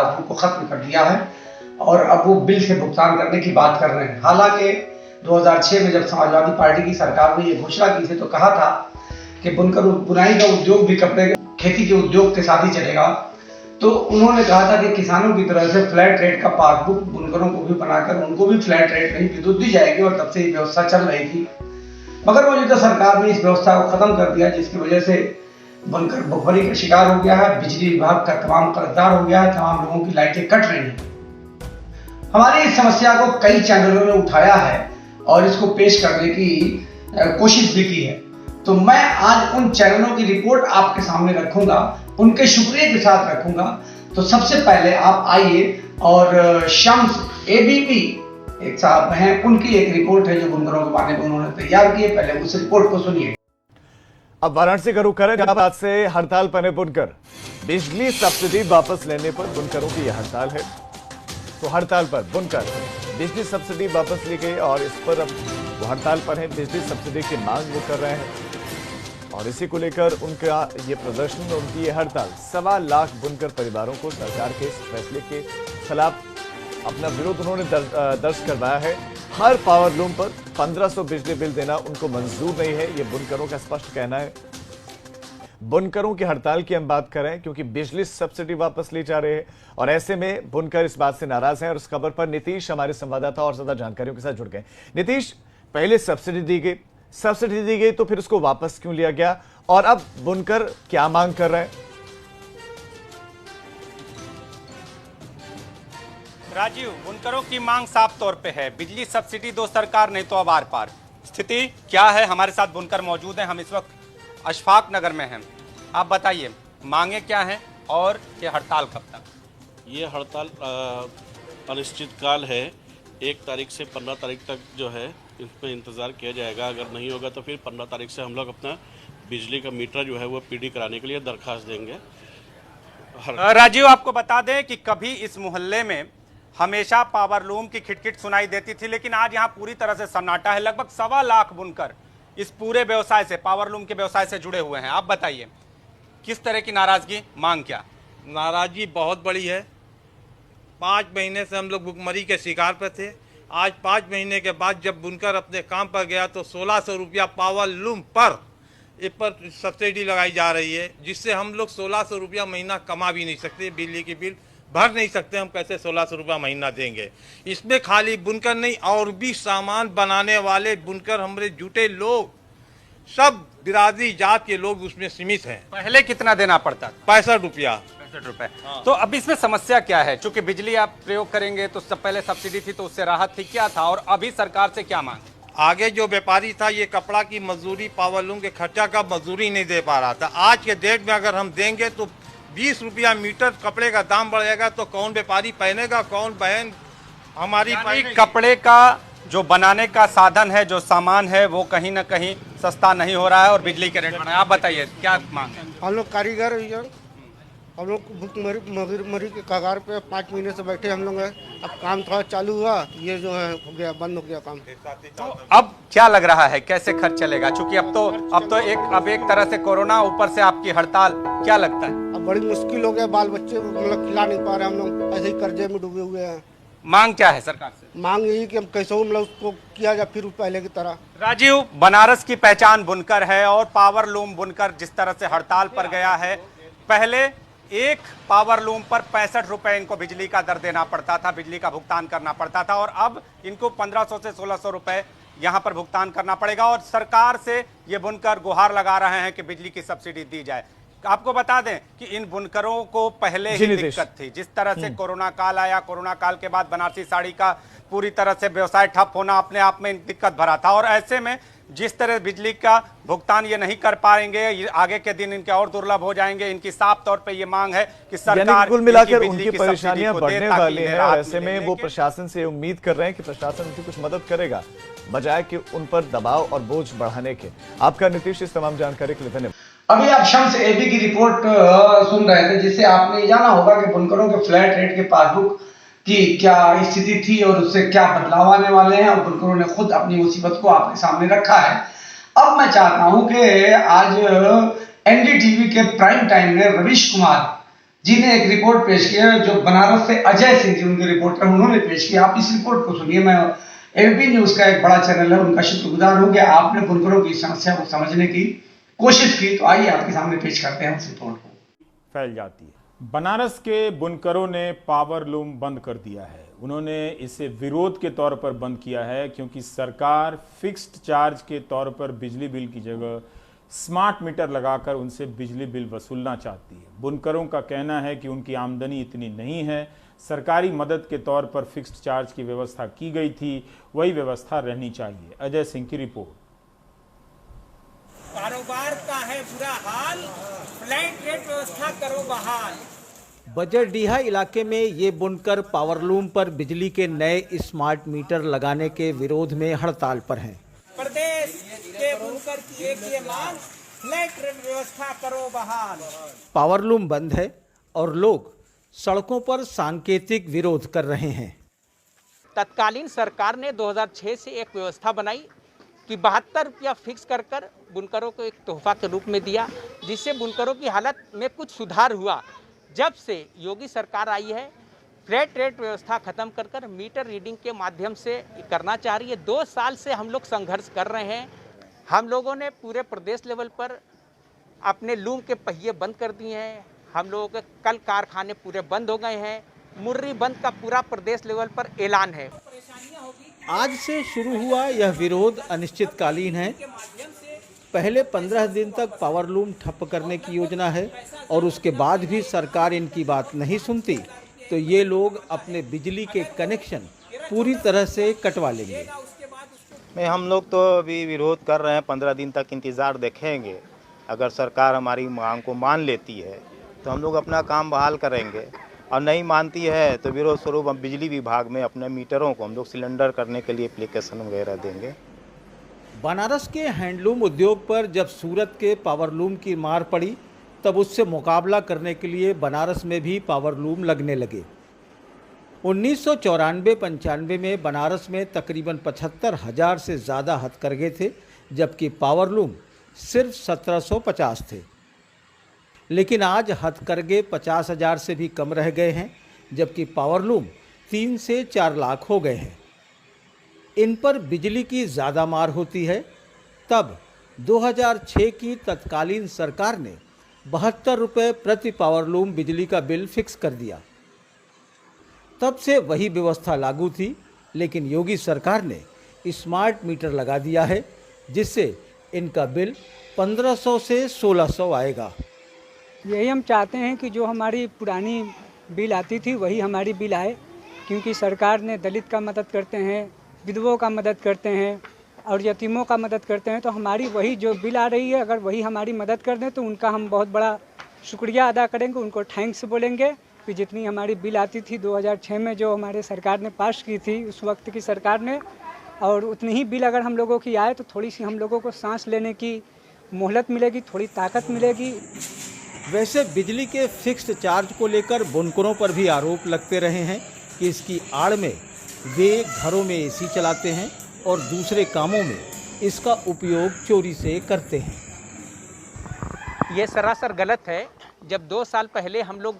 Passbook को खत्म कर दिया है और अब वो बिल से भुगतान करने की बात कर रहे हैं। हालांकि 2006 में जब समाजवादी पार्टी की सरकार ने ये घोषणा की थी तो कहा था कि बुनकर बुनाई का उद्योग भी कपड़े खेती के उद्योग के साथ ही चलेगा। तो उन्होंने कहा था कि किसानों की तरह से फ्लैट रेट का पासबुक बुनकरों को भी बनाकर उनको भी फ्लैट रेट में विद्युत दी जाएगी और तब से ये व्यवस्था चल रही थी। मगर मौजूदा सरकार ने इस व्यवस्था को खत्म कर दिया, जिसकी वजह से बुनकर भुखमरी का शिकार हो गया है। बिजली विभाग का तमाम कर्जदार हो गया है, तमाम लोगों की लाइटें कट रही हैं। हमारी इस समस्या को कई चैनलों ने उठाया है और इसको पेश करने की कोशिश भी की है। तो मैं आज उन चैनलों की रिपोर्ट आपके सामने रखूंगा, उनके शुक्रिया के साथ रखूंगा। तो सबसे पहले आप आइए और शम्स एबीपी एक साहब हैं, उनकी एक रिपोर्ट है जो बुनकरों के बारे में उन्होंने तैयार की है। पहले उस रिपोर्ट को सुनिए। अब वाराणसी का रुख करें, जहां आज से हड़ताल पर है बुनकर। बिजली सब्सिडी वापस लेने पर बुनकरों की यह हड़ताल है। तो हड़ताल पर बुनकर बिजली सब्सिडी वापस ली गई और इस पर अब वो हड़ताल पर है। बिजली सब्सिडी की मांग वो कर रहे हैं और इसी को लेकर उनका ये प्रदर्शन, उनकी ये हड़ताल 1.25 लाख बुनकर परिवारों को सरकार के इस फैसले के खिलाफ अपना विरोध उन्होंने दर्ज करवाया है। हर पावर लूम पर 1500 बिजली बिल देना उनको मंजूर नहीं है, ये बुनकरों का स्पष्ट कहना है। बुनकरों की हड़ताल की हम बात करें क्योंकि बिजली सब्सिडी वापस ली जा रही है और ऐसे में बुनकर इस बात से नाराज हैं और इस खबर पर नीतीश हमारे संवाददाता और ज्यादा जानकारियों के साथ जुड़ गए। नीतीश, पहले सब्सिडी दी गई तो फिर उसको वापस क्यों लिया गया और अब बुनकर क्या मांग कर रहे हैं? राजीव, बुनकरों की मांग साफ तौर पे है, बिजली सब्सिडी दो सरकार, नहीं तो अब आर पार। स्थिति क्या है? हमारे साथ बुनकर मौजूद हैं। हम इस वक्त अशफाक नगर में हैं। आप बताइए, मांगे क्या हैं और ये हड़ताल कब तक? ये हड़ताल अनिश्चितकाल है। 1 तारीख से 15 तारीख तक जो है इसमें इंतज़ार किया जाएगा। अगर नहीं होगा तो फिर 15 तारीख से हम लोग अपना बिजली का मीटर जो है वो पीडी कराने के लिए दरख्वास्त देंगे। राजीव, आपको बता दें कि कभी इस मोहल्ले में हमेशा पावर लूम की खिटखिट सुनाई देती थी, लेकिन आज यहाँ पूरी तरह से सन्नाटा है। लगभग 1.25 लाख बुनकर इस पूरे व्यवसाय से, पावर लूम के व्यवसाय से जुड़े हुए हैं। आप बताइए, किस तरह की नाराजगी, मांग क्या? नाराजगी बहुत बड़ी है। 5 महीने से हम लोग भुखमरी के शिकार पर थे। आज 5 महीने के बाद जब बुनकर अपने काम पर गया तो 1600 रुपया पावर लूम पर इस पर सब्सिडी लगाई जा रही है, जिससे हम लोग 1600 रुपया महीना कमा भी नहीं सकते। बिजली की बिल भर नहीं सकते, हम कैसे 1600 रुपया महीना देंगे? इसमें खाली बुनकर नहीं, और भी सामान बनाने वाले बुनकर, हमारे जुटे लोग, सब बिरादरी जात के लोग उसमें सीमित हैं। पहले कितना देना पड़ता था? 65 रुपया। 65 रुपए। तो अब इसमें समस्या क्या है? चूंकि बिजली आप प्रयोग करेंगे तो सब पहले सब्सिडी थी तो उससे राहत थी, क्या था? और अभी सरकार से क्या मांग? आगे जो व्यापारी था ये कपड़ा की मजदूरी, पावर लूम के खर्चा का मजदूरी नहीं दे पा रहा था। आज के डेट में अगर हम देंगे तो 20 रुपया मीटर कपड़े का दाम बढ़ जाएगा, तो कौन व्यापारी पहनेगा, कौन बहन हमारी कपड़े का जो बनाने का साधन है, जो सामान है, वो कहीं ना कहीं सस्ता नहीं हो रहा है और बिजली के रेट बढ़ रहे हैं। आप बताइए, क्या मांग है? हम लोग कारीगर, हम लोग भुखमरी के कगार पे 5 महीने से बैठे हम लोग हैं। अब काम थोड़ा चालू हुआ, ये जो है हो गया, बंद हो गया काम। तो अब क्या लग रहा है, कैसे खर्च चलेगा? चूंकि अब तो एक तरह से कोरोना, ऊपर से आपकी हड़ताल, क्या लगता है? अब बड़ी मुश्किल हो गया, बाल बच्चे मतलब खिला नहीं पा रहे, हम लोग ऐसे ही कर्जे में डूबे हुए हैं। मांग क्या है सरकार से? मांग यही कि हम कैसे मतलब उसको किया जाए फिर पहले की तरह। राजीव, बनारस की पहचान बुनकर है और पावर लूम बुनकर जिस तरह से हड़ताल पर गया है, पहले एक पावर लूम पर 65 रुपए इनको बिजली का दर देना पड़ता था, बिजली का भुगतान करना पड़ता था, और अब इनको 1500 से 1600 रुपए यहां पर भुगतान करना पड़ेगा। और सरकार से ये बुनकर गुहार लगा रहे हैं कि बिजली की सब्सिडी दी जाए। आपको बता दें कि इन बुनकरों को पहले ही दिक्कत थी। जिस तरह से कोरोना काल आया, कोरोना काल के बाद बनारसी साड़ी का पूरी तरह से व्यवसाय ठप होना अपने आप में दिक्कत भरा था, और ऐसे में जिस तरह बिजली का भुगतान ये नहीं कर पाएंगे, आगे के दिन इनके और दुर्लभ हो जाएंगे। इनकी साफ तौर पे ये मांग है कि सरकार कुल मिलाकर उनकी परेशानियां बढ़ने वाली है और ऐसे में वो प्रशासन से उम्मीद कर रहे हैं कि प्रशासन उनकी कुछ मदद करेगा, बजाय कि उन पर दबाव और बोझ बढ़ाने के। आपका नीतीश, इस तमाम जानकारी के लिए धन्यवाद। अभी आप शम्स एबी की रिपोर्ट सुन रहे थे, जिससे आपने जाना होगा कि बुनकरों के फ्लैट रेट के पासबुक की क्या स्थिति थी और उससे क्या बदलाव आने वाले हैं, और बुनकरों ने खुद अपनी मुसीबत को आपके सामने रखा है। अब मैं चाहता हूं कि आज एनडीटीवी के प्राइम टाइम में रवीश कुमार जी ने एक रिपोर्ट पेश की है जो बनारस से अजय सिंह जी उनके रिपोर्टर उन्होंने पेश की। आप इस रिपोर्ट को सुनिए। मैं एबीपी न्यूज का एक बड़ा चैनल है, उनका शुक्रगुजार हूं कि आपने बुनकरों की समस्या को समझने की कोशिश की। तो आइए आपके सामने पेश करते हैं उस रिपोर्ट को। फैल जाती है। बनारस के बुनकरों ने पावर लूम बंद कर दिया है। उन्होंने इसे विरोध के तौर पर बंद किया है क्योंकि सरकार फिक्स्ड चार्ज के तौर पर बिजली बिल की जगह स्मार्ट मीटर लगाकर उनसे बिजली बिल वसूलना चाहती है। बुनकरों का कहना है कि उनकी आमदनी इतनी नहीं है, सरकारी मदद के तौर पर फिक्स्ड चार्ज की व्यवस्था की गई थी, वही व्यवस्था रहनी चाहिए। अजय सिंह की रिपोर्ट। कारोबार का है बुरा हाल, फ्लैट रेट व्यवस्था करो बहाल। बजरडीहा इलाके में ये बुनकर पावरलूम पर बिजली के नए स्मार्ट मीटर लगाने के विरोध में हड़ताल पर हैं। प्रदेश के बुनकर की एक ये मांग, फ्लैट रेट व्यवस्था करो बहाल। पावरलूम बंद है और लोग सड़कों पर सांकेतिक विरोध कर रहे हैं। तत्कालीन सरकार ने 2006 से एक व्यवस्था बनाई कि 72 रुपया फिक्स कर बुनकरों को एक तोहफा के रूप में दिया, जिससे बुनकरों की हालत में कुछ सुधार हुआ। जब से योगी सरकार आई है, फ्लैट रेट व्यवस्था खत्म कर मीटर रीडिंग के माध्यम से करना चाह रही है। 2 साल से हम लोग संघर्ष कर रहे हैं। हम लोगों ने पूरे प्रदेश लेवल पर अपने लूम के पहिए बंद कर दिए हैं। हम लोगों के कल कारखाने पूरे बंद हो गए हैं। मुर्री बंद का पूरा प्रदेश लेवल पर ऐलान है। आज से शुरू हुआ यह विरोध अनिश्चितकालीन है। पहले 15 दिन तक पावरलूम ठप करने की योजना है और उसके बाद भी सरकार इनकी बात नहीं सुनती तो ये लोग अपने बिजली के कनेक्शन पूरी तरह से कटवा लेंगे। हम लोग तो अभी विरोध कर रहे हैं, 15 दिन तक इंतज़ार देखेंगे। अगर सरकार हमारी मांग को मान लेती है तो हम लोग अपना काम बहाल करेंगे, और नहीं मानती है तो विरोध स्वरूप हम बिजली विभाग में अपने मीटरों को हम लोग सिलेंडर करने के लिए एप्लीकेशन वगैरह देंगे। बनारस के हैंडलूम उद्योग पर जब सूरत के पावरलूम की मार पड़ी तब उससे मुकाबला करने के लिए बनारस में भी पावरलूम लगने लगे। 1994-95 में बनारस में तकरीबन 75,000 से ज़्यादा हथकरघे थे, जबकि पावरलूम सिर्फ 1750 थे। लेकिन आज हथकरघे 50,000 से भी कम रह गए हैं, जबकि पावरलूम 3 से 4 लाख हो गए हैं। इन पर बिजली की ज़्यादा मार होती है। तब 2006 की तत्कालीन सरकार ने 72 रुपये प्रति पावरलूम बिजली का बिल फिक्स कर दिया। तब से वही व्यवस्था लागू थी, लेकिन योगी सरकार ने स्मार्ट मीटर लगा दिया है, जिससे इनका बिल 1500 से 1600 आएगा। यही हम चाहते हैं कि जो हमारी पुरानी बिल आती थी वही हमारी बिल आए, क्योंकि सरकार ने दलित का मदद करते हैं, विधवों का मदद करते हैं और यतीमों का मदद करते हैं। तो हमारी वही जो बिल आ रही है, अगर वही हमारी मदद कर दें तो उनका हम बहुत बड़ा शुक्रिया अदा करेंगे, उनको थैंक्स बोलेंगे कि जितनी हमारी बिल आती थी 2006 में जो हमारे सरकार ने पास की थी उस वक्त की सरकार ने, और उतनी ही बिल अगर हम लोगों की आए तो थोड़ी सी हम लोगों को सांस लेने की मोहलत मिलेगी, थोड़ी ताकत मिलेगी। वैसे बिजली के फिक्स्ड चार्ज को लेकर बुनकरों पर भी आरोप लगते रहे हैं कि इसकी आड़ में वे घरों में एसी चलाते हैं और दूसरे कामों में इसका उपयोग चोरी से करते हैं। ये सरासर गलत है। जब 2 साल पहले हम लोग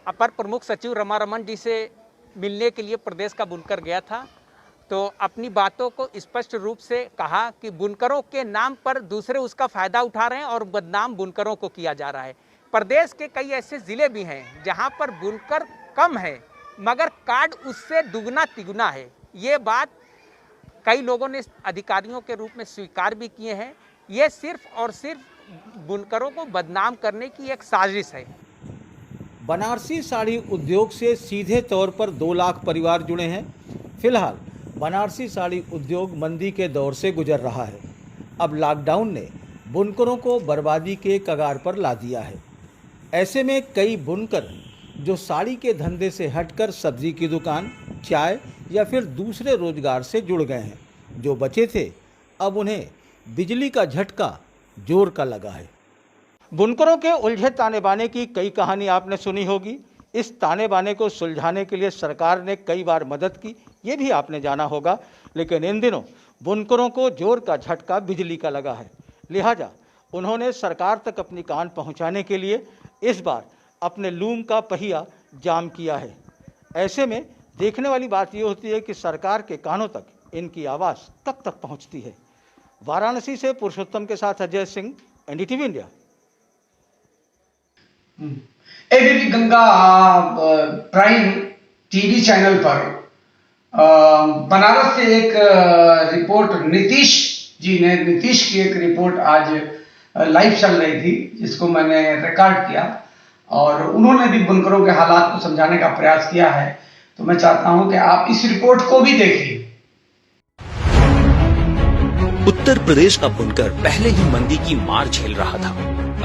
अपर प्रमुख सचिव रमारमण जी से मिलने के लिए प्रदेश का बुनकर गया था, तो अपनी बातों को स्पष्ट रूप से कहा कि बुनकरों के नाम पर दूसरे उसका फ़ायदा उठा रहे हैं और बदनाम बुनकरों को किया जा रहा है। प्रदेश के कई ऐसे ज़िले भी हैं जहां पर बुनकर कम है मगर कार्ड उससे दुगना तिगुना है। ये बात कई लोगों ने अधिकारियों के रूप में स्वीकार भी किए हैं। ये सिर्फ और सिर्फ बुनकरों को बदनाम करने की एक साजिश है। बनारसी साड़ी उद्योग से सीधे तौर पर 2 लाख परिवार जुड़े हैं। फिलहाल बनारसी साड़ी उद्योग मंदी के दौर से गुजर रहा है। अब लॉकडाउन ने बुनकरों को बर्बादी के कगार पर ला दिया है। ऐसे में कई बुनकर जो साड़ी के धंधे से हटकर सब्जी की दुकान, चाय या फिर दूसरे रोजगार से जुड़ गए हैं। जो बचे थे अब उन्हें बिजली का झटका जोर का लगा है। बुनकरों के उलझे ताने बाने की कई कहानी आपने सुनी होगी। इस ताने बाने को सुलझाने के लिए सरकार ने कई बार मदद की, ये भी आपने जाना होगा। लेकिन इन दिनों बुनकरों को जोर का झटका बिजली का लगा है। लिहाजा उन्होंने सरकार तक अपनी कान पहुंचाने के लिए इस बार अपने लूम का पहिया जाम किया है। ऐसे में देखने वाली बात ये होती है कि सरकार के कानों तक इनकी आवाज़ कब तक पहुंचती है। वाराणसी से पुरुषोत्तम के साथ Ajay Singh, NDTV India. ABP Ganga prime TV channel पर बनारस से एक रिपोर्ट नीतीश की एक रिपोर्ट आज लाइव चल रही थी, जिसको मैंने रिकॉर्ड किया और उन्होंने भी बुनकरों के हालात को समझाने का प्रयास किया है। तो मैं चाहता हूं कि आप इस रिपोर्ट को भी देखिए। उत्तर प्रदेश का बुनकर पहले ही मंदी की मार झेल रहा था।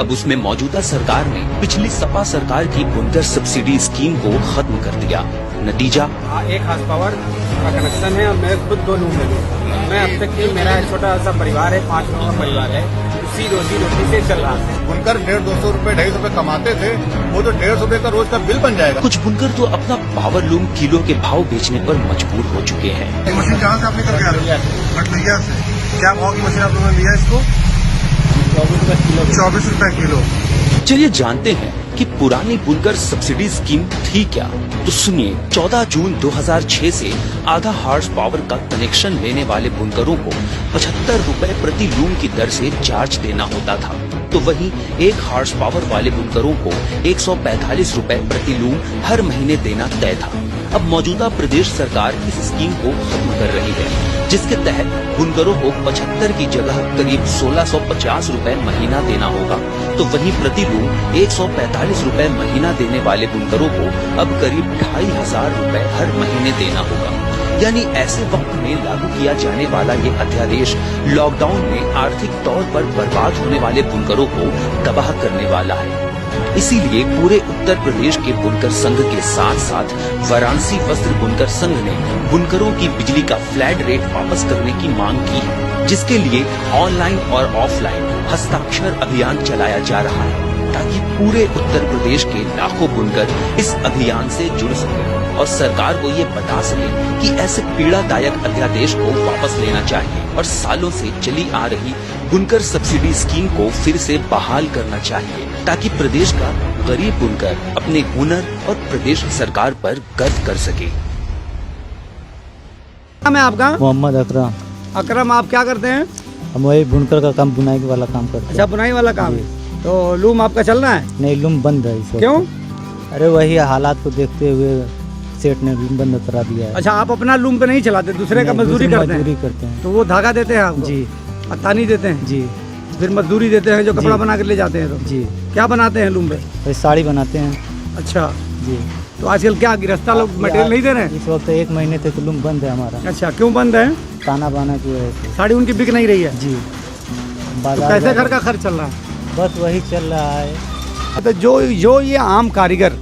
अब उसमें मौजूदा सरकार ने पिछली सपा सरकार की बुनकर सब्सिडी स्कीम को खत्म कर दिया। नतीजा 1 हाउस पावर का कनेक्शन है और मैं खुद 2 लूम लगे। मैं अब तक के मेरा छोटा सा परिवार है, 5 लोगों का परिवार है, उसी रोजी रोटी से चल रहा है। बुनकर 150-200 रुपए 250 रुपए कमाते थे, वो तो 150 रुपए का रोज का बिल बन जाएगा। कुछ बुनकर तो अपना पावर लूम किलो के भाव बेचने पर मजबूर हो चुके हैं। मशीन कहाँ से आपने करके आ भटैया से? क्या भाव की मशीन आप लोगों ने लिया इसको? 24 रुपए किलो। चलिए जानते हैं कि पुरानी बुनकर सब्सिडी स्कीम थी क्या। तो सुनिए, 14 जून 2006 से आधा हॉर्स पावर का कनेक्शन लेने वाले बुनकरों को 75 रुपए प्रति लूम की दर से चार्ज देना होता था। तो वहीं 1 हॉर्स पावर वाले बुनकरों को 145 रुपए प्रति लूम हर महीने देना तय था। अब मौजूदा प्रदेश सरकार इस स्कीम को खत्म कर रही है, जिसके तहत बुनकरों को 75 की जगह करीब 1650 रुपए महीना देना होगा। तो वहीं प्रति लूम 145 रुपए महीना देने वाले बुनकरों को अब करीब 2500 रुपए हर महीने देना होगा। यानी ऐसे वक्त में लागू किया जाने वाला ये अध्यादेश लॉकडाउन में आर्थिक तौर पर बर्बाद होने वाले बुनकरों को तबाह करने वाला है। इसीलिए पूरे उत्तर प्रदेश के बुनकर संघ के साथ साथ वाराणसी वस्त्र बुनकर संघ ने बुनकरों की बिजली का फ्लैट रेट वापस करने की मांग की है, जिसके लिए ऑनलाइन और ऑफलाइन हस्ताक्षर अभियान चलाया जा रहा है, ताकि पूरे उत्तर प्रदेश के लाखों बुनकर इस अभियान से जुड़ सके और सरकार को ये बता सके कि ऐसे पीड़ादायक अध्यादेश को वापस लेना चाहिए और सालों से चली आ रही बुनकर सब्सिडी स्कीम को फिर से बहाल करना चाहिए, ताकि प्रदेश का गरीब बुनकर अपने हुनर और प्रदेश सरकार पर गर्व कर सके। मैं आपका मोहम्मद अकरम। अकरम, आप क्या करते हैं? हम वही बुनकर का काम, बुनाई वाला काम करते हैं। अच्छा, बुनाई वाला काम है। तो लूम आपका चल रहा है? नहीं, लूम बंद है इस वक्त। क्यों? अरे वही हालात को देखते हुए सेठ ने लूम बंद करा दिया है। अच्छा, आप अपना लूम पे नहीं चलाते, दूसरे का मजदूरी करते हैं? तो वो धागा देते हैं आपको? जी। तानी देते हैं? जी। फिर मजदूरी देते हैं जो कपड़ा बना कर ले जाते हैं? तो जी। क्या बनाते हैं लूम पे? साड़ी बनाते हैं। अच्छा जी। तो आजकल क्या गिरफ्ता लोग मटेरियल नहीं दे रहे हैं? इस वक्त 1 महीने तक लूम बंद है हमारा। अच्छा, क्यों बंद है? ताना बाना की वजह से। साड़ी उनकी बिक नहीं रही है? जी। तो कैसे घर का खर्च चल रहा है? बस वही चल रहा है। तो जो ये आम कारीगर,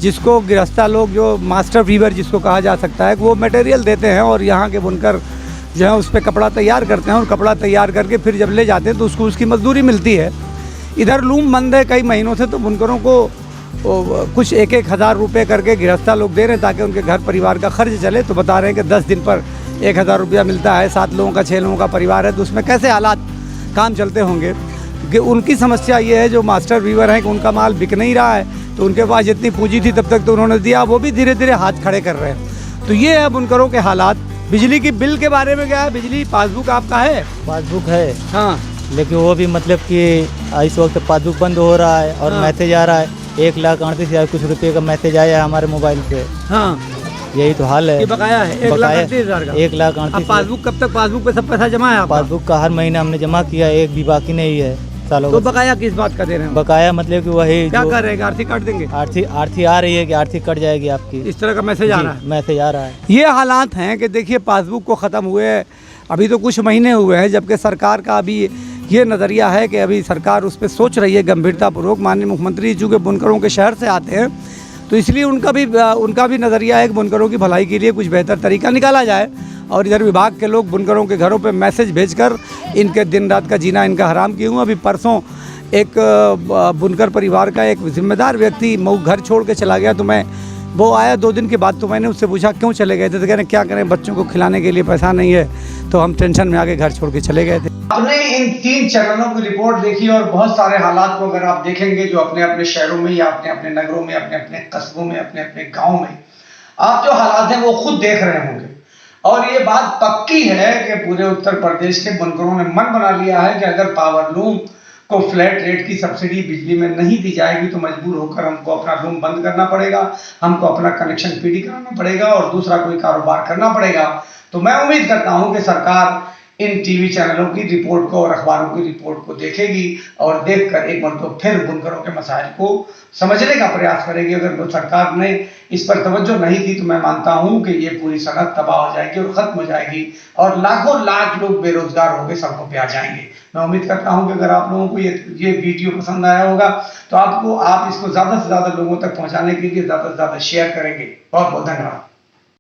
जिसको गिरफ्ता लोग, जो मास्टर वीवर जिसको कहा जा सकता है, वो मटेरियल देते हैं और यहाँ के बुनकर जो है उस पर कपड़ा तैयार करते हैं और कपड़ा तैयार करके फिर जब ले जाते हैं तो उसको उसकी मजदूरी मिलती है। इधर लूम बंद है कई महीनों से, तो बुनकरों को कुछ 1-1 हज़ार रुपये करके गिरफ्ता लोग दे रहे हैं ताकि उनके घर परिवार का खर्च चले। तो बता रहे हैं कि 10 दिन पर 1000 रुपया मिलता है। 7 लोगों का 6 लोगों का परिवार है, तो उसमें कैसे हालात काम चलते होंगे। कि उनकी समस्या ये है, जो मास्टर वीवर हैं, कि उनका माल बिक नहीं रहा है, तो उनके पास जितनी पूंजी थी तब तक तो उन्होंने दिया, वो भी धीरे धीरे हाथ खड़े कर रहे हैं। तो ये है बुनकरों के हालात। बिजली की बिल के बारे में क्या है? बिजली पासबुक आपका है? पासबुक है, हाँ, लेकिन वो भी मतलब कि इस वक्त पासबुक बंद हो रहा है और मैसेज आ रहा है 1,38,000 कुछ रुपये का मैसेज आया है हमारे मोबाइल पे। हाँ, यही तो हाल है। ये बकाया है 1,38,000 का। 1,38,000। पासबुक कब तक? पासबुक पे सब पैसा जमा है आपका? पासबुक का हर महीने हमने जमा किया, एक भी बाकी नहीं है सालों। तो बकाया किस बात का दे रहे हैं? बकाया मतलब कि वही क्या कर रहे हैं? आर्थिक काट देंगे? आर्थिक आ रही है कि आर्थिक कट जाएगी आपकी, इस तरह का मैसेज आ रहा है? मैसेज आ रहा है। ये हालात हैं कि देखिए, पासबुक को ख़त्म हुए अभी तो कुछ महीने हुए हैं, जबकि सरकार का अभी ये नज़रिया है कि अभी सरकार उस पर सोच रही है गंभीरतापूर्वक। माननीय मुख्यमंत्री चूँकि बुनकरों के शहर से आते हैं, तो इसलिए उनका भी नज़रिया है कि बुनकरों की भलाई के लिए कुछ बेहतर तरीका निकाला जाए। और इधर विभाग के लोग बुनकरों के घरों पे मैसेज भेजकर इनके दिन रात का जीना इनका हराम किए हुए। अभी परसों एक बुनकर परिवार का एक जिम्मेदार व्यक्ति मऊ घर छोड़ के चला गया, तो मैं वो आया 2 दिन के बाद, तो मैंने उससे पूछा क्यों चले गए थे, तो कह रहे क्या करें, बच्चों को खिलाने के लिए पैसा नहीं है, तो हम टेंशन में आके घर छोड़ के चले गए थे। आपने इन 3 चरणों की रिपोर्ट देखी और बहुत सारे हालात को अगर आप देखेंगे जो अपने अपने शहरों में या अपने अपने नगरों में, अपने अपने कस्बों में, अपने अपने गाँव में आप जो हालात हैं वो खुद देख रहे होंगे। और ये बात पक्की है कि पूरे उत्तर प्रदेश के बुनकरों ने मन बना लिया है कि अगर पावर लूम को फ्लैट रेट की सब्सिडी बिजली में नहीं दी जाएगी तो मजबूर होकर हमको अपना लूम बंद करना पड़ेगा, हमको अपना कनेक्शन पीडी कराना पड़ेगा और दूसरा कोई कारोबार करना पड़ेगा। तो मैं उम्मीद करता हूं कि सरकार इन टीवी चैनलों की रिपोर्ट को और अखबारों की रिपोर्ट को देखेगी और देखकर एक मरतबा फिर बुनकरों के मसाइल को समझने का प्रयास करेगी। अगर सरकार ने इस पर तवज्जो नहीं की तो मैं मानता हूं कि ये पूरी सनत तबाह हो जाएगी और खत्म हो जाएगी और लाखों लाख लोग बेरोजगार होकर सड़कों पे आ जाएंगे। मैं उम्मीद करता हूं कि अगर आप लोगों को ये वीडियो पसंद आया होगा तो आप इसको ज्यादा से ज्यादा लोगों तक पहुंचाने के लिए ज्यादा से ज्यादा शेयर करेंगे। बहुत बहुत धन्यवाद।